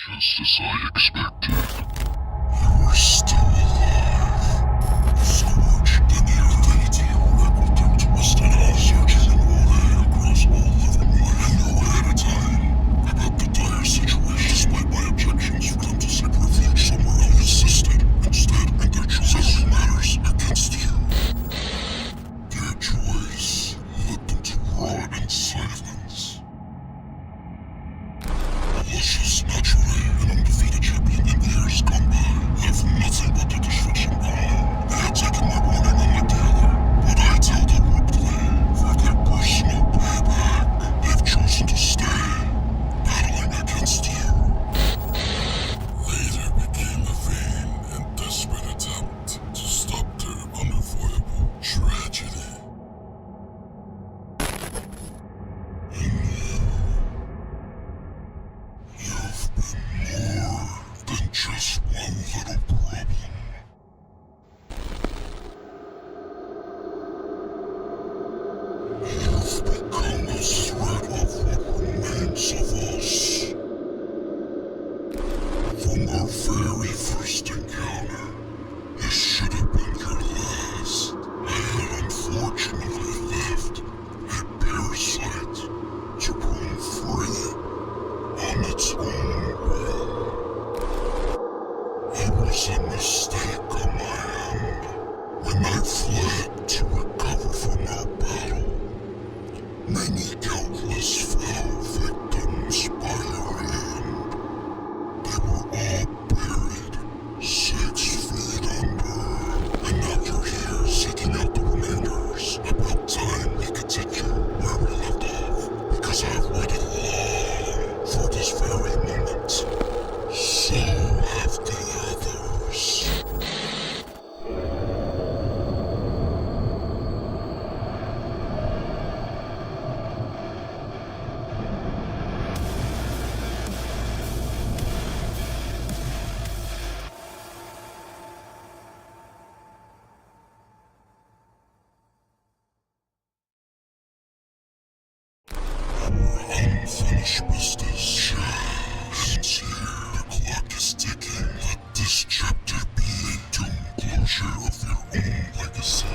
Just as I expected. You are still alive. Scorched and irritated, you wrecked their twisted eyes, searching in water across all living life. I know ahead of time about the dire situation. Despite my objections for them to seek refuge somewhere else, insisted instead, and their choice only matters against you. Their choice led them to rot in silence. Malicious, naturally, an undefeated champion in the years gone by, left nothing but the destruction behind. They had taken my warning unlike the other, but I had held abruptly for their personal payback. They've chosen to stay, battling against you. Later became a vain and desperate attempt to stop their unavoidable tragedy. You've been more than just one little problem. You've become a threat of what remains of us. From our very first encounter, this should have been your last. I had unfortunately left a parasite to roam free on its own will. It was a mistake on my end when I fled to recover from our battle. Many countless fell victims by your hand. They were all buried 6 feet under. And now you're here seeking out the remainders. About time we could take you where we left off, because I've waited long for this very moment. So have the others. Unfinished business. Since here the clock is ticking, let this chapter be a doom closure of their own legacy.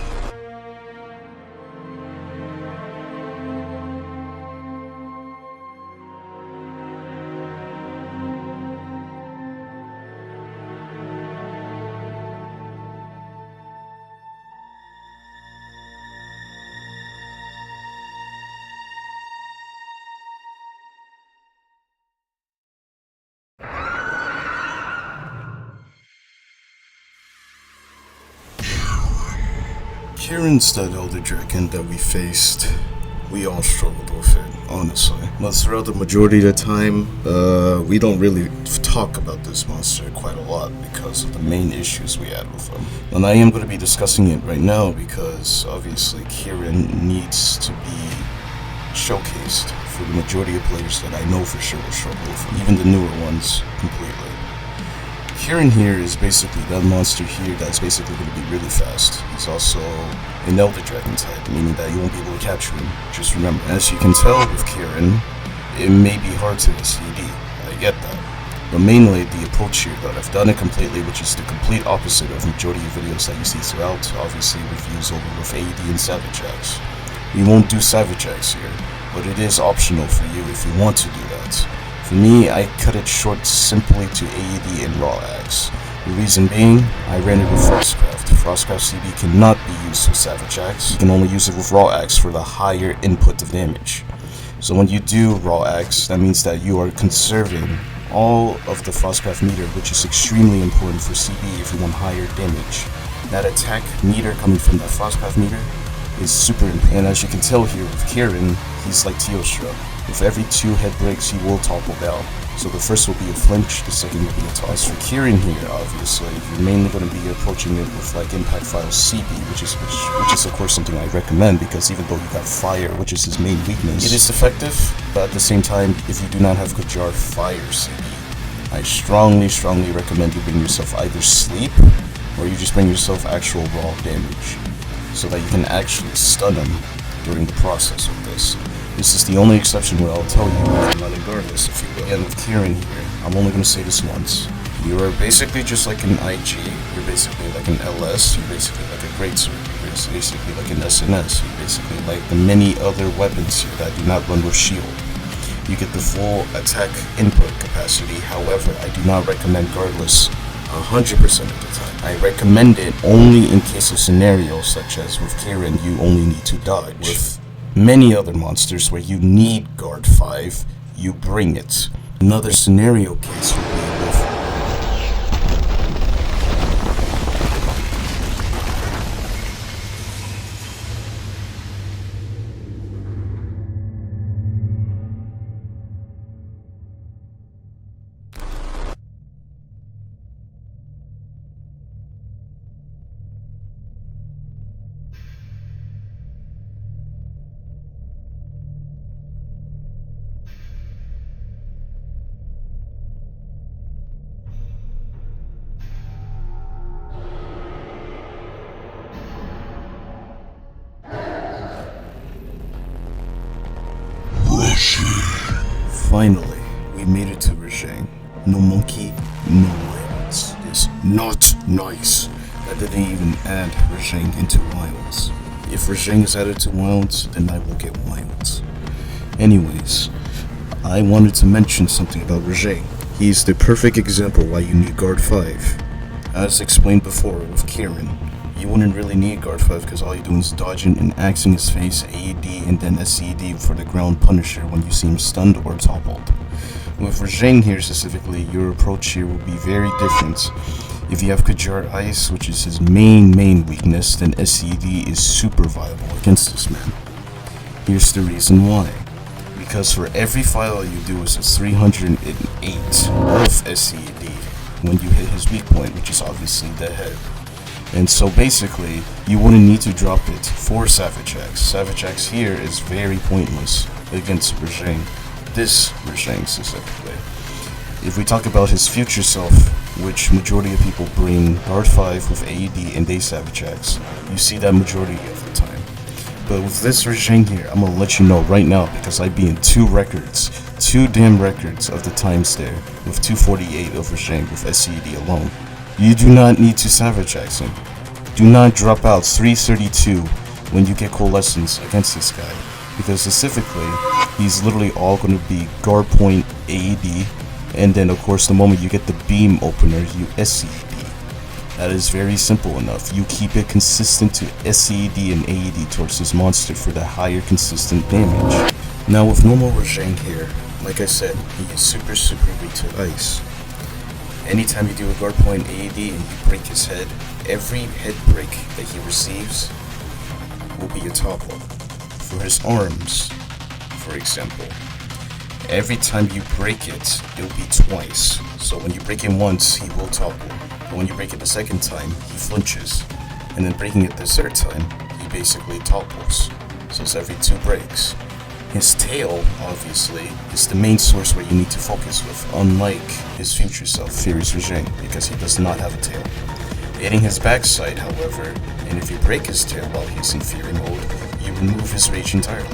Kirin's that elder dragon that we faced. We all struggled with it, honestly. But throughout the majority of the time, we don't really talk about this monster quite a lot because of the main issues we had with him. And I am going to be discussing it right now because obviously Kirin needs to be showcased for the majority of players that I know for sure will struggle with him, even the newer ones completely. Kirin here is basically that monster here that's basically going to be really fast. He's also an Elder Dragon type, meaning that you won't be able to capture him. Just remember, as you can tell with Kirin, it may be hard to SAED. I get that. But mainly the approach here that I've done it completely, which is the complete opposite of majority of videos that you see throughout. Obviously reviews over with AED and Safi'jiiva. We won't do Safi'jiiva here, but it is optional for you if you want to do that. For me, I cut it short simply to AED and Raw Axe. The reason being, I ran it with Frostcraft. Frostcraft CB cannot be used with Safi'jiiva. You can only use it with Raw Axe for the higher input of damage. So when you do Raw Axe, that means that you are conserving all of the Frostcraft meter, which is extremely important for CB if you want higher damage. That attack meter coming from that Frostcraft meter is super important. And as you can tell here with Kirin, he's like Teostra. With every 2 head breaks, he will topple down. So the first will be a flinch, the second will be a toss. For Kirin here, obviously, you're mainly going to be approaching it with like Impact File CB, which is of course something I recommend because even though you got Fire, which is his main weakness, it is effective. But at the same time, if you do not have Kujar Fire CB, I strongly recommend you bring yourself either Sleep or you just bring yourself actual raw damage, so that you can actually stun him during the process of this. This is the only exception where I'll tell you, regardless, if you will. Again, with Kirin here, I'm only gonna say this once. You are basically just like an IG, you're basically like an LS, you're basically like a great sword, you're basically like an SNS, you're basically like the many other weapons here that do not run with shield. You get the full attack input capacity, however, I do not recommend guardless 100% of the time. I recommend it only in case of scenarios such as with Kirin, you only need to dodge. With many other monsters where you need guard 5, you bring it. Another scenario case would be with Finally, we made it to Rajang. No monkey, no wilds. It's not nice. That didn't even add Rajang into wilds. If Rajang is added to wilds, then I will get wilds. Anyways, I wanted to mention something about Rajang. He's the perfect example why you need guard 5. As explained before with Kirin, you wouldn't really need guard 5 because all you're doing is dodging and axing his face, AED, and then SAED for the ground punisher when you see him stunned or toppled. With Rajang here specifically, your approach here will be very different. If you have Kajar Ice, which is his main weakness, then SAED is super viable against this man. Here's the reason why. Because for every file you do is a 308 of SAED when you hit his weak point, which is obviously the head. And so basically, you wouldn't need to drop it for Savage Axe. Savage Axe here is very pointless against Rajang. This Rajang specifically. If we talk about his future self, which majority of people bring guard 5 with AED and they Savage Axe, you see that majority of the time. But with this Rajang here, I'm gonna let you know right now because I be in 2 damn records of the times there, with 248 of Rajang with SAED alone. You do not need to Savage Axe him. Do not drop out 332 when you get Coalescence against this guy, because specifically, he's literally all going to be guard point AED, and then of course the moment you get the beam opener, you SAED. That is very simple enough. You keep it consistent to SAED and AED towards this monster for the higher consistent damage. Now with normal Rajang here, like I said, he is super weak to ice. Anytime you do a guard point AED and you break his head, every head break that he receives will be a topple. For his arms, for example, every time you break it, it'll be twice. So when you break him once, he will topple. But when you break it the second time, he flinches. And then breaking it the third time, he basically topples. So it's every 2 breaks. His tail, obviously, is the main source where you need to focus with, unlike his future self, Furious Rajang, because he does not have a tail. Hitting his backside, however, and if you break his tail while he's in Fury mode, you remove his rage entirely.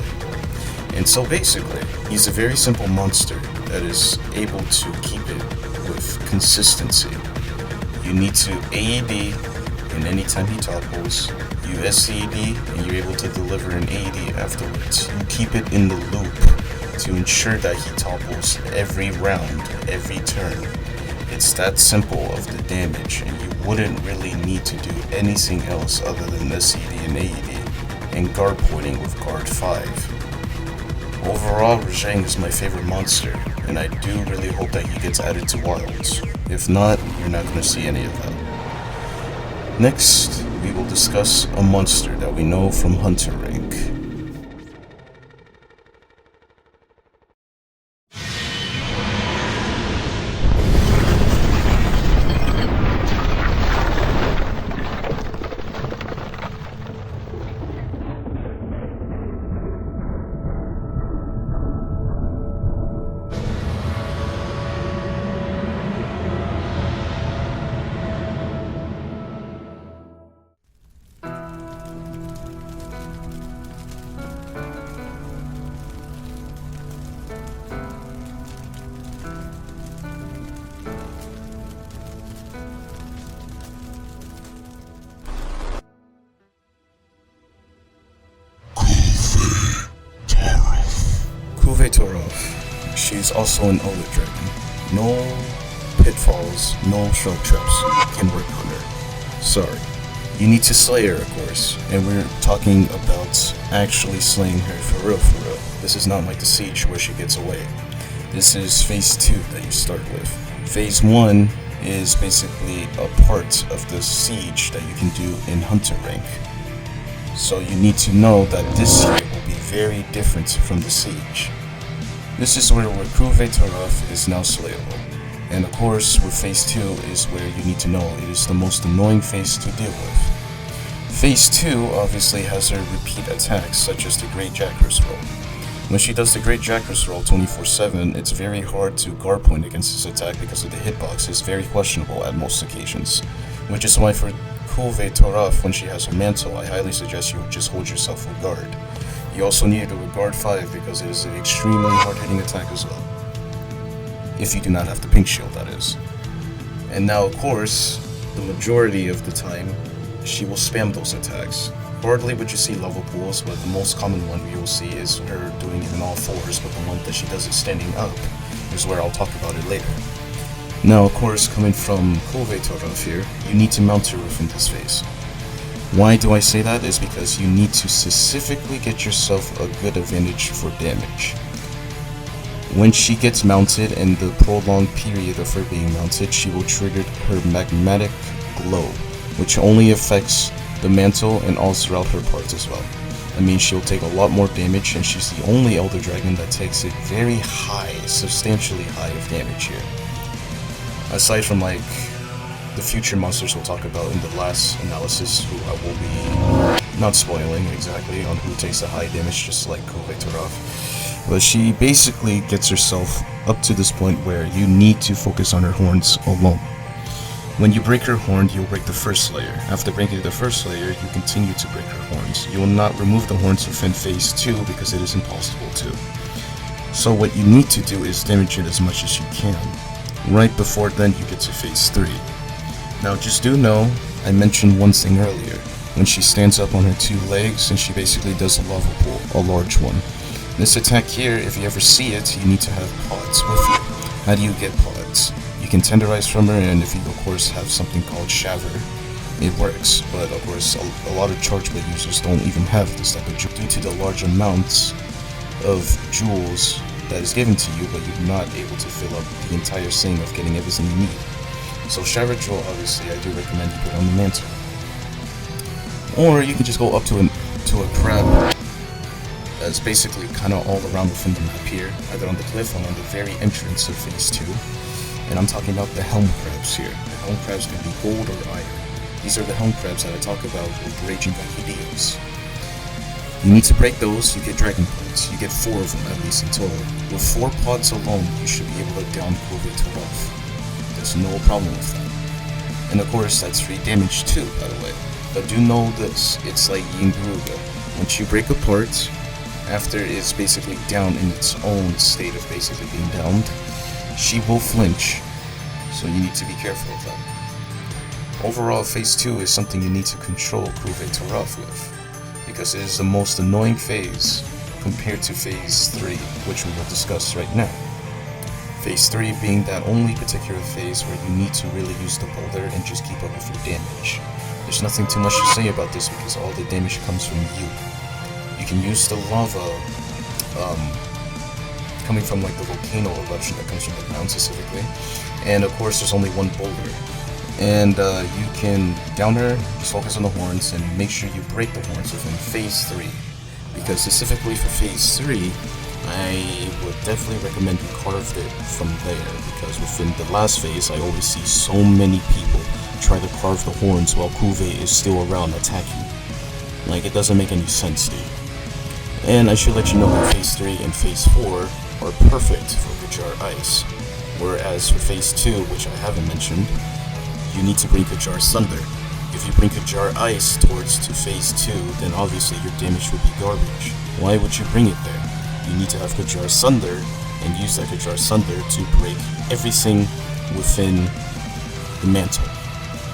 And so basically, he's a very simple monster that is able to keep it with consistency. You need to AED, and anytime he topples, you SAED, and you're able to deliver an AED afterwards. You keep it in the loop to ensure that he topples every round, every turn. It's that simple of the damage, and you wouldn't really need to do anything else other than SAED and AED, and guard pointing with guard 5. Overall, Rajang is my favorite monster, and I do really hope that he gets added to Wilds. If not, you're not going to see any of that. Next, we will discuss a monster that we know from Hunter Rank. She's also an Elder Dragon. No pitfalls, no shrug traps can work on her. Sorry. You need to slay her, of course, and we're talking about actually slaying her for real. This is not like the Siege where she gets away. This is Phase 2 that you start with. Phase 1 is basically a part of the Siege that you can do in Hunter rank. So you need to know that this here will be very different from the Siege. This is where Kulve Taroth is now slayable. And of course, with Phase 2 is where you need to know it is the most annoying phase to deal with. Phase 2 obviously has her repeat attacks, such as the Great Jackra's roll. When she does the Great Jackra's roll 24/7, it's very hard to guard point against this attack because of the hitbox is very questionable at most occasions. Which is why for Kulve Taroth, when she has her mantle, I highly suggest you just hold yourself with guard. You also need to do a guard 5 because it is an extremely hard-hitting attack as well. If you do not have the pink shield, that is. And now, of course, the majority of the time, she will spam those attacks. Hardly would you see level pools, but the most common one you will see is her doing it in all fours, but the one that she does it standing up is where I'll talk about it later. Now, of course, coming from Kulve Taroth here, you need to mount her within this phase. Why do I say that? Is because you need to specifically get yourself a good advantage for damage. When she gets mounted and the prolonged period of her being mounted, she will trigger her magmatic glow, which only affects the mantle and all throughout her parts as well. I mean, she'll take a lot more damage, and she's the only Elder Dragon that takes it very high, substantially high of damage here. Aside from like the future monsters we'll talk about in the last analysis, who I will be not spoiling exactly on who takes the high damage, just like Kulve Taroth. But she basically gets herself up to this point where you need to focus on her horns alone. When you break her horn, you'll break the first layer. After breaking the first layer, you continue to break her horns. You will not remove the horns within phase 2 because it is impossible to. So what you need to do is damage it as much as you can. Right before then you get to phase 3. Now just do know, I mentioned one thing earlier. When she stands up on her 2 legs and she basically does a lava pool, a large one. This attack here, if you ever see it, you need to have pods with you. How do you get pods? You can tenderize from her, and if you of course have something called Shaver, it works. But of course a lot of charge blade users don't even have this type of jewel due to the large amounts of jewels that is given to you, but you're not able to fill up the entire thing of getting everything you need. So Shaver jewel, obviously, I do recommend you put on the mantle. Or you can just go up to a crab that's basically kind of all around within the map here, either on the cliff or on the very entrance of phase 2. And I'm talking about the helm crabs here. The helm crabs can be gold or iron. These are the helm crabs that I talk about with Raging Brachydios. You need to break those, you get dragon pods. You get 4 of them at least in total. With 4 pods alone, you should be able to down Kulve Taroth. There's no problem with that. And of course, that's free damage too, by the way. But do know this, it's like Yin Garuga. Once you break apart, after it's basically down in its own state of basically being downed, she will flinch. So you need to be careful of that. Overall, phase 2 is something you need to control Kulve Taroth with, because it is the most annoying phase compared to phase 3, which we will discuss right now. Phase 3 being that only particular phase where you need to really use the boulder and just keep up with your damage. There's nothing too much to say about this because all the damage comes from you. You can use the lava coming from like the volcano eruption that comes from the ground specifically. And of course there's only one boulder. And you can down her, just focus on the horns and make sure you break the horns within phase 3. Because specifically for phase 3, I would definitely recommend you carve it from there, because within the last phase I always see so many people try to carve the horns while Kulve is still around attacking. Like, it doesn't make any sense, dude. And I should let you know that phase 3 and phase 4 are perfect for Kajar Ice, whereas for phase 2, which I haven't mentioned, you need to bring Kajar Thunder. If you bring Kajar Ice towards to phase 2, then obviously your damage would be garbage. Why would you bring it there? You need to have Kajar Thunder and use that Kajar Thunder to break everything within the mantle.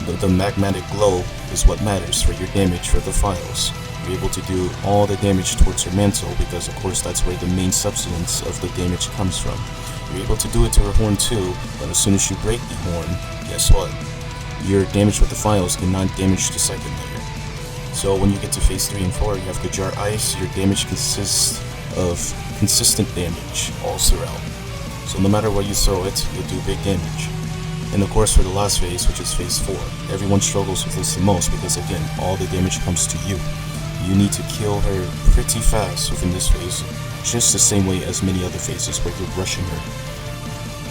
The magmatic glow is what matters for your damage for the files. You're able to do all the damage towards your mantle because of course that's where the main substance of the damage comes from. You're able to do it to her horn too, but as soon as you break the horn, guess what? Your damage with the files cannot damage the second layer. So when you get to phase 3 and 4, you have to jar ice. Your damage consists of consistent damage all throughout. So no matter where you throw it, you'll do big damage. And of course for the last phase, which is phase 4, everyone struggles with this the most because again, all the damage comes to you. You need to kill her pretty fast within this phase, just the same way as many other phases where you're rushing her.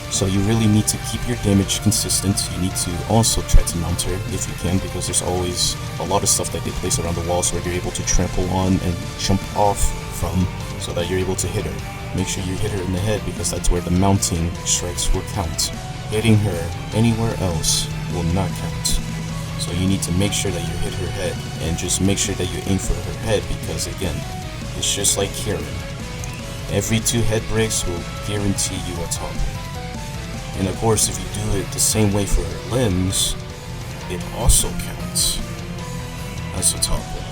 So you really need to keep your damage consistent. You need to also try to mount her if you can, because there's always a lot of stuff that they place around the walls where you're able to trample on and jump off from so that you're able to hit her. Make sure you hit her in the head because that's where the mounting strikes will count. Hitting her anywhere else will not count. So you need to make sure that you hit her head, and just make sure that you aim for her head because again, it's just like Kirin. Every 2 head breaks will guarantee you a topple. And of course, if you do it the same way for her limbs, it also counts as a topple.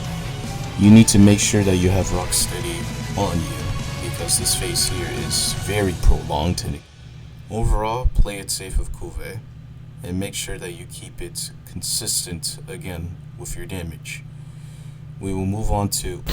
You need to make sure that you have Rocksteady on you, because this phase here is very prolonged. And overall, play it safe with Kulve, and make sure that you keep it consistent again with your damage. We will move on to